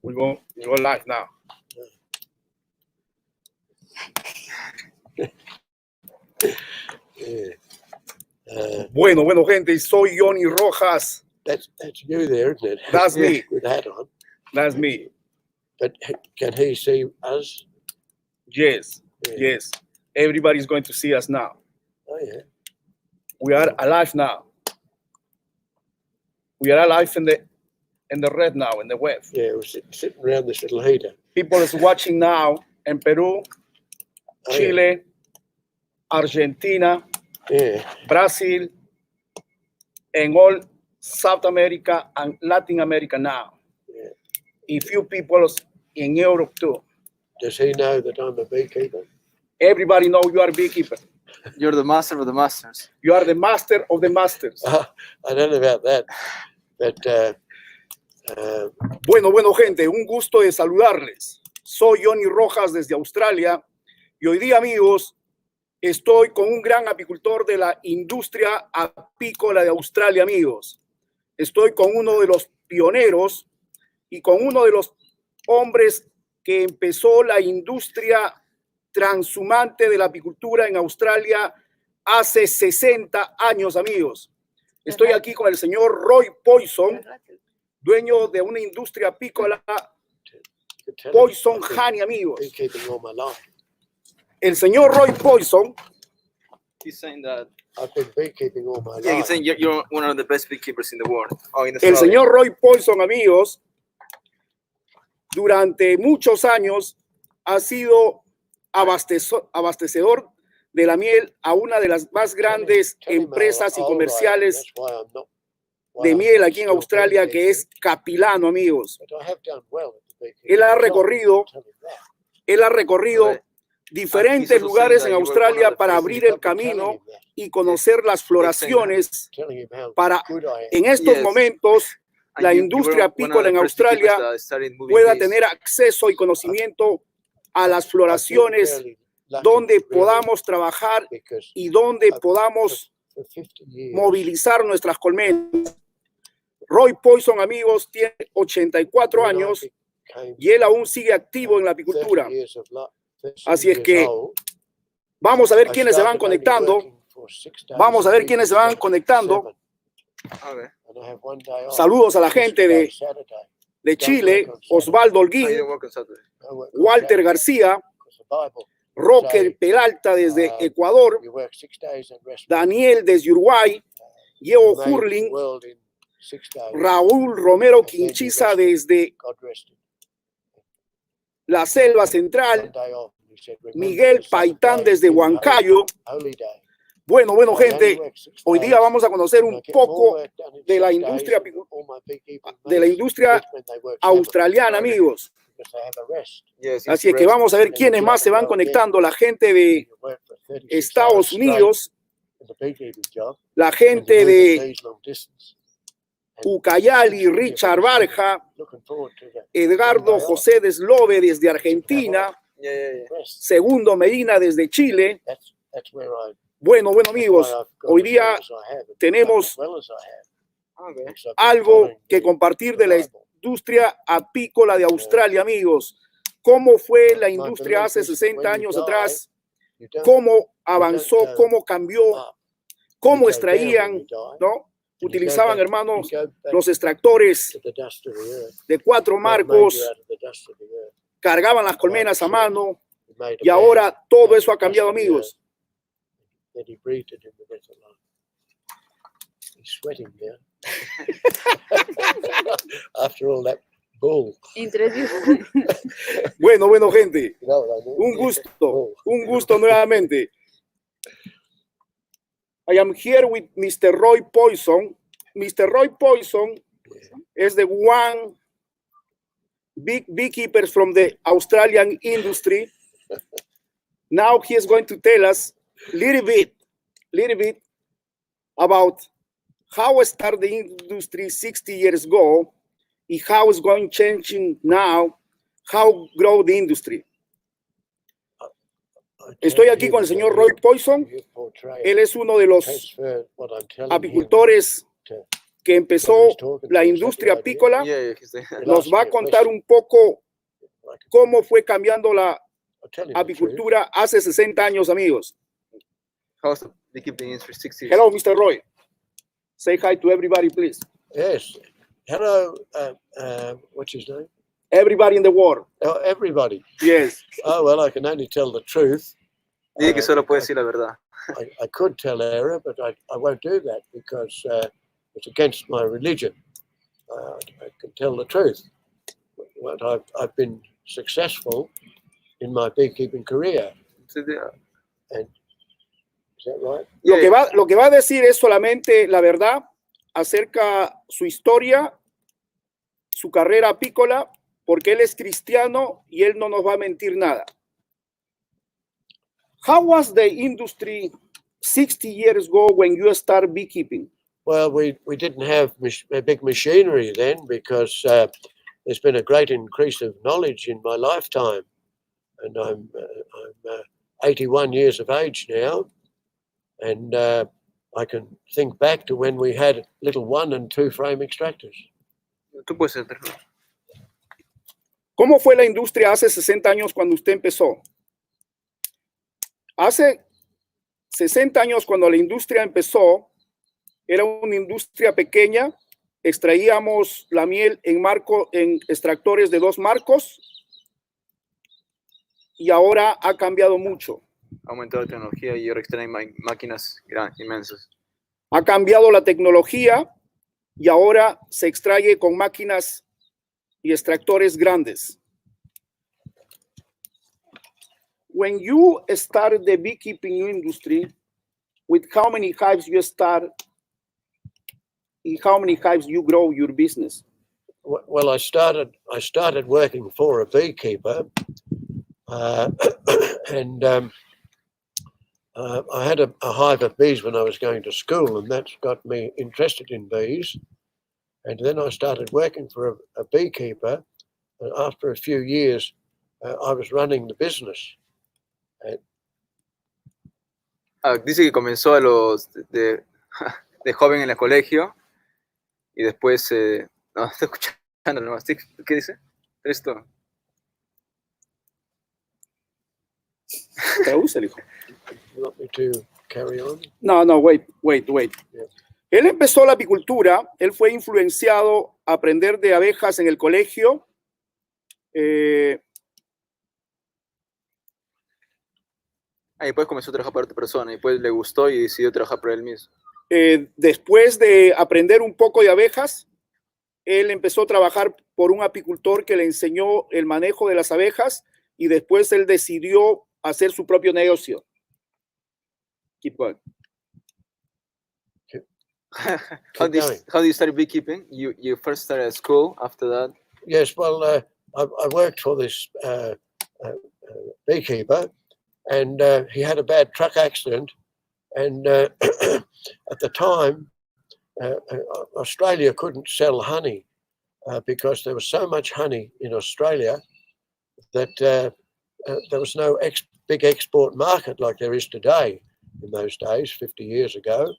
We go live now. Bueno, gente, soy Johnny Rojas. That's you there, isn't it? That's me. With the hat on. That's me. But can he see us? Yes, Yeah. yes. Everybody's going to see us now. Oh, yeah. We are alive now. We are alive in the red now, in the web. Yeah, we're sitting around this little heater. People is watching now in Peru, Chile, Argentina, Brazil, and all South America and Latin America now. Yeah. A few people in Europe too. Does he know that I'm a beekeeper? Everybody know you are a beekeeper. You're the master of the masters. You are the master of the masters. I don't know about that, but Bueno, gente, un gusto de saludarles. Soy Johnny Rojas desde Australia y hoy día, amigos, estoy con un gran apicultor de la industria apícola de Australia, amigos. Estoy con uno de los pioneros y con uno de los hombres que empezó la industria transhumante de la apicultura en Australia hace 60 años, amigos. Estoy aquí con el señor Roy Poisson, dueño de una industria apícola, Poisson Honey, amigos. beekeeping all my life. El señor Roy Poisson He's saying that. I've been beekeeping all my Yeah, he's life. saying you're one of the best beekeepers in the world. Oh, in El Australia. señor Roy Poisson, amigos, durante muchos años ha sido abastecedor de la miel a una de las más grandes Tell him how empresas y old I am. comerciales That's why I'm not- why de I'm miel not aquí en still Australia, que beekeeping. es Capilano, amigos. But I have done well at the beekeeping Él ha job, recorrido, I'll tell him that. él ha recorrido Okay. diferentes He's also lugares saying en that you were one Australia of the para first abrir I've el been telling camino him that, y conocer las floraciones telling him how para good I am. en estos Yes. momentos And la you industria were one of apícola the en first beekeepers Australia that started moving pueda bees. tener acceso y conocimiento a las I've been floraciones fairly lucky, donde really, podamos trabajar because y donde podamos for 50 years, movilizar nuestras colmenas. Roy Poisson, amigos, tiene 84 when I años became y él aún sigue activo en la 30 apicultura. years of li- 30 Así es years que old, vamos a ver I quiénes se van started only conectando. working for 6 days Vamos a a ver week quiénes se van instead of conectando. 7, Okay. and I have one day off. Saludos a la This gente Friday, de Saturday. Chile, Osvaldo Oh, you Holguín, don't work on Saturday. I work on Walter Saturday García, because the Bible, Roque Peralta desde Ecuador, you work 6 days and rest. Daniel desde Uruguay, Diego You made the Hurling, world in 6 days. Raúl Romero Quinchiza desde God rested. la Selva One Central, day off. He said, "Remember Miguel the Sabbath Paitán day desde is holy- Huancayo. holy day." Bueno, I only gente, work 6 hoy days, día vamos a conocer and I un get more poco work done in de la 6 days industria than all my beekeeping de la mates industria did when they work 7, australiana, amigos. because they have a rest. Yes, it's Así es que rest. vamos a ver quiénes más se van conectando. La gente de You work for 36 Estados hours straight Unidos, in the beekeeping job, la and gente you're moving de these long distance. And Ucayali, 6 years Richard of the summer. Barja, Looking forward to that. Edgardo One day off. José Deslove desde Argentina, Yeah. Rest. Segundo Medina desde Chile. That's where I. Bueno, That's amigos, why I've got hoy as día well as I have, and tenemos as well as I have, Okay. because I've been algo following que the compartir de la Bible. industria apícola de Australia, amigos. ¿Cómo fue la My industria belief hace is that 60 when you años die, atrás? you don't ¿Cómo avanzó? go ¿Cómo cambió? up. ¿Cómo You go extraían? down when you die, ¿No? and you go Utilizaban, back- hermanos, you go back los extractores to the dust of the earth. de 4 God made marcos, you out of the dust of the earth. cargaban las colmenas a mano He made a y man ahora todo out of eso ha the cambiado, dust of the amigos. earth. Then he breathed it in the breath of life. He's sweating now. After all that bull. Bueno, gente, You know what I mean? un gusto nuevamente. I am here with Mr. Roy Poisson. Mr. Roy Poisson is the one big beekeeper from the Australian industry. Now he is going to tell us a little bit about how started the industry 60 years ago and how it's going changing now, how grow the industry. Estoy aquí con el señor Roy Poisson. Él es uno de los apicultores que what empezó he's talking la about. Is that industria the idea? apícola, Yeah, he's the, He'll nos ask va me a a contar question. un poco Like, cómo fue cambiando la I'll tell you the truth. apicultura hace 60 años, amigos. how's the beekeeping industry 6 years? Hello, Mr. Roy. Say hi to everybody, please. Yes. Hello. What's his name? Everybody in the world. Oh, everybody. Yes. Oh, well, I can only tell the truth. Dije que solo puede I, decir la verdad. I could tell error, but I won't do that because it's against my religion. I can tell the truth. But I've been successful in my beekeeping career. Sí, yeah. Is that right? Lo que va a decir es solamente la verdad acerca su historia, su carrera apícola, porque él es cristiano y él no nos va a mentir nada. How was the industry 60 years ago when you started beekeeping? Well, we didn't have a big machinery then because there's been a great increase of knowledge in my lifetime. And I'm 81 years of age now. And I can think back to when we had little 1 and 2 frame extractors. Tú puedes ser. ¿Cómo fue la industria hace 60 años cuando usted empezó? Hace 60 años cuando la industria empezó, era una industria pequeña, extraíamos la miel en extractores de 2 marcos y ahora ha cambiado mucho. Ha aumentado la tecnología y ahora extraen máquinas inmensas. Ha cambiado la tecnología y ahora se extrae con máquinas y extractores grandes. When you started the beekeeping industry, with how many hives you start, and how many hives you grow your business? Well, I started working for a beekeeper, and I had a hive of bees when I was going to school, and that's got me interested in bees. And then I started working for a beekeeper, and after a few years, I was running the business. Dice que comenzó de joven en el colegio y después no, estoy escuchando nomás. ¿Qué dice? Esto. Traduce, hijo. You want me to carry on? No, wait. Yeah. Él empezó la apicultura, él fue influenciado a aprender de abejas en el colegio. Y después comenzó a trabajar para otra persona y después le gustó y decidió trabajar para él mismo. Después de aprender un poco de abejas, él empezó a trabajar por un apicultor que le enseñó el manejo de las abejas y después él decidió hacer su propio negocio. Keep going. How do you start beekeeping? You first started at school. After that, Yes, well, I worked for this beekeeper, and he had a bad truck accident. And at the time, Australia couldn't sell honey because there was so much honey in Australia that there was no big export market like there is today in those days, 50 years ago.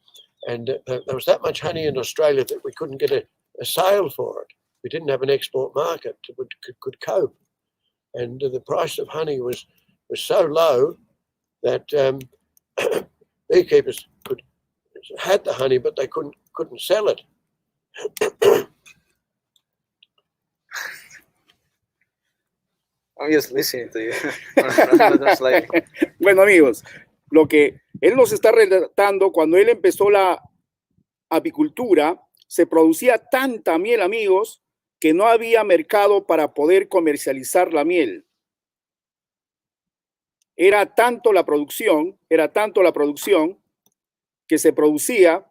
And there was that much honey in Australia that we couldn't get a sale for it. We didn't have an export market that could cope. And the price of honey was so low that beekeepers had the honey, but they couldn't sell it. I'm just listening to you. Bueno, amigos, lo que él nos está relatando, cuando él empezó la apicultura, se producía tanta miel, amigos, que no había mercado para poder comercializar la miel. Era tanto la producción que se producía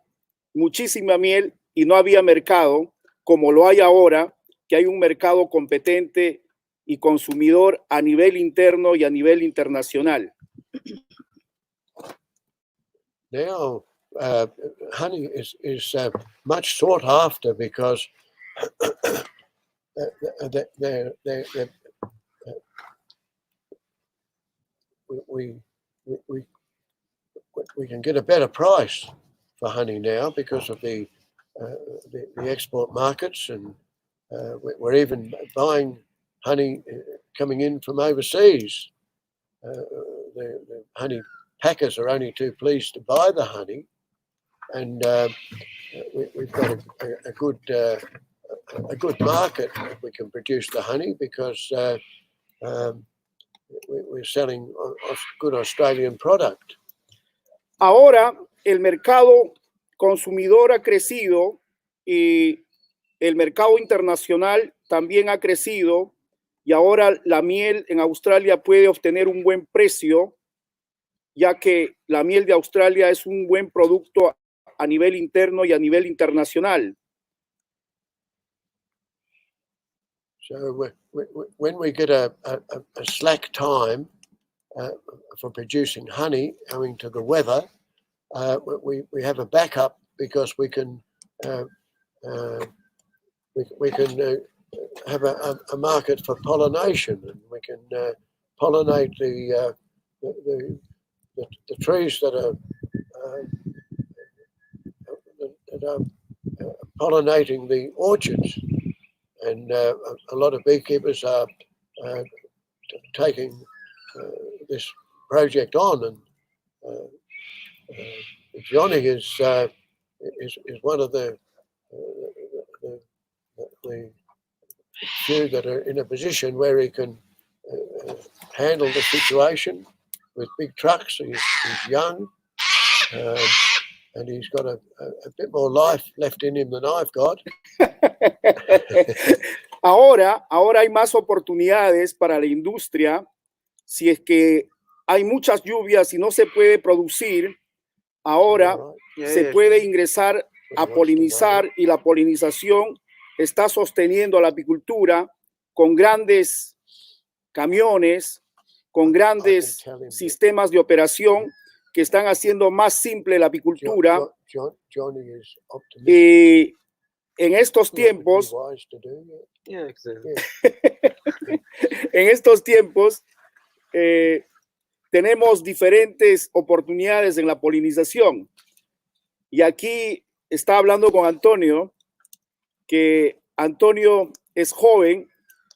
muchísima miel y no había mercado como lo hay ahora, que hay un mercado competente y consumidor a nivel interno y a nivel internacional. Now, honey is much sought after because we can get a better price for honey now because of the the export markets, and we're even buying honey coming in from overseas. The honey packers are only too pleased to buy the honey, and we've got a good market if we can produce the honey, because we're selling a good Australian product. Ahora el mercado consumidor ha crecido y el mercado internacional también ha crecido, y ahora la miel en Australia puede obtener un buen precio, ya que la miel de Australia es un buen producto a nivel interno y a nivel internacional. So when we get a slack time for producing honey owing to the weather, we have a backup, because we can have a market for pollination, and we can pollinate the trees that are pollinating the orchards. And a lot of beekeepers are taking this project on, and Johnny is one of the few that are in a position where he can handle the situation with big trucks. He's young, and he's got a bit more life left in him than I've got. Ahora hay más oportunidades para la industria. Si es que hay muchas lluvias y no se puede producir, ahora se puede ingresar a polinizar, y la polinización está sosteniendo la apicultura con grandes camiones, con grandes sistemas de operación que están haciendo más simple la apicultura. Y en estos tiempos, tenemos diferentes oportunidades en la polinización. Y aquí está hablando con Antonio, que Antonio es joven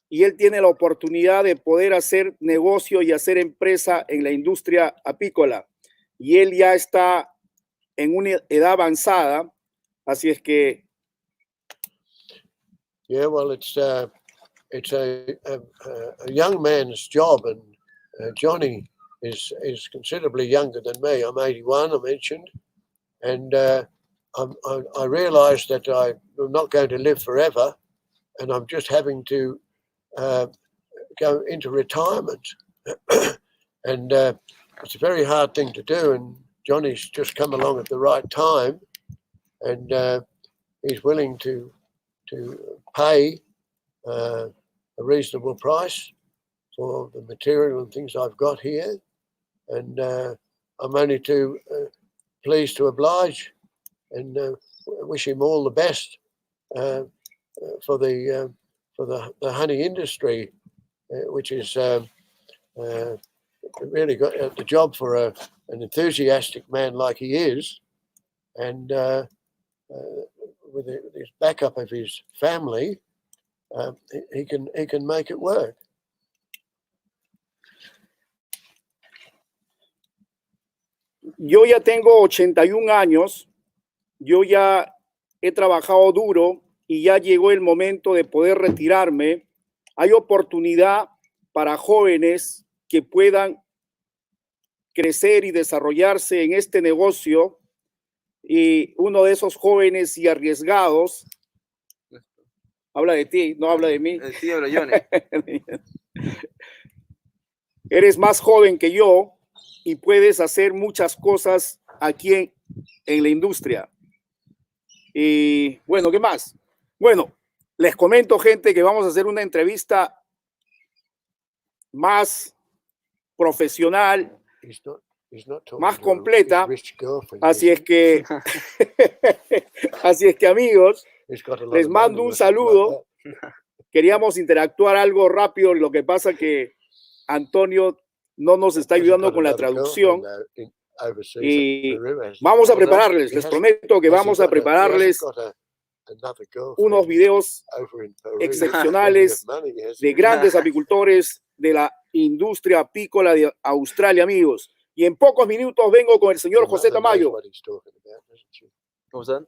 y él tiene la oportunidad de poder hacer negocio y hacer empresa en la industria apícola. Y él ya está en una edad avanzada, así es que... Yeah, well, it's a young man's job, and Johnny is considerably younger than me. I'm 81, I mentioned, and I realised that I'm not going to live forever, and I'm just having to go into retirement. And it's a very hard thing to do, and Johnny's just come along at the right time, and he's willing to pay a reasonable price for the material and things I've got here, and I'm only too pleased to oblige, and wish him all the best for the honey industry, which is really got the job for an enthusiastic man like he is, and with his backup of his family, he can make it work. Yo ya tengo 81 años, yo ya he trabajado duro y ya llegó el momento de poder retirarme. Hay oportunidad para jóvenes que puedan crecer y desarrollarse en este negocio, y uno de esos jóvenes y arriesgados, habla de ti, no habla de mí. De ti habla Johnny. Eres más joven que yo y puedes hacer muchas cosas aquí en la industria. Y bueno, ¿qué más? Bueno, les comento, gente, que vamos a hacer una entrevista más profesional, más completa. Así es que amigos, les mando un saludo. Queríamos interactuar algo rápido, lo que pasa que Antonio no nos está ayudando con la traducción, y vamos a prepararles, les prometo que vamos a prepararles another girlfriend unos videos over in Peru. excepcionales Plenty of money, hasn't de he? grandes apicultores de la industria apícola de Australia, amigos. Y en pocos minutos vengo con el señor Your José mother knows Tamayo. what he's talking about, doesn't she? ¿Cómo están?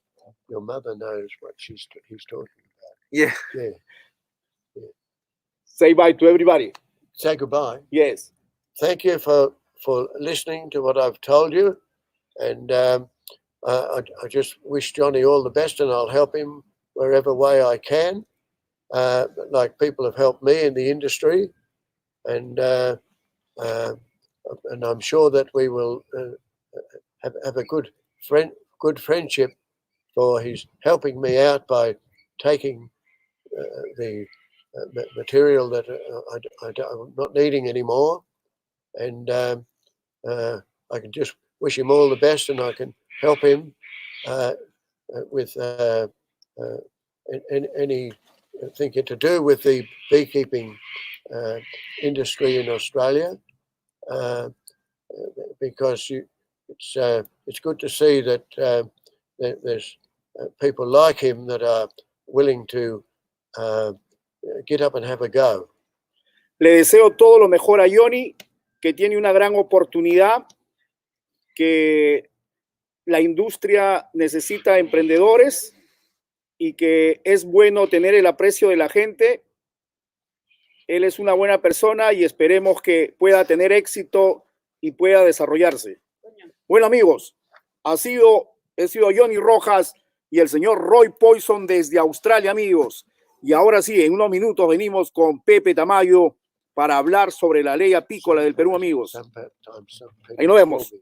Your mother knows what he's talking about. Yeah. Yeah. Say bye to everybody. Say goodbye. Yes. Thank you for listening to what I've told you, and I just wish Johnny all the best, and I'll help him wherever way I can, like people have helped me in the industry, and I'm sure that we will have a good friendship, for his helping me out by taking the material that I'm not needing anymore, and I can just wish him all the best, and I can help him with anything to do with the beekeeping industry in Australia, because it's good to see that there's people like him that are willing to get up and have a go. Le deseo todo lo mejor a Johnny, que tiene una gran oportunidad, que la industria necesita emprendedores y que es bueno tener el aprecio de la gente. Él es una buena persona y esperemos que pueda tener éxito y pueda desarrollarse. Bueno, amigos, he sido Johnny Rojas y el señor Roy Poison desde Australia, amigos. Y ahora sí, en unos minutos venimos con Pepe Tamayo para hablar sobre la ley apícola del Perú, amigos. Ahí nos vemos.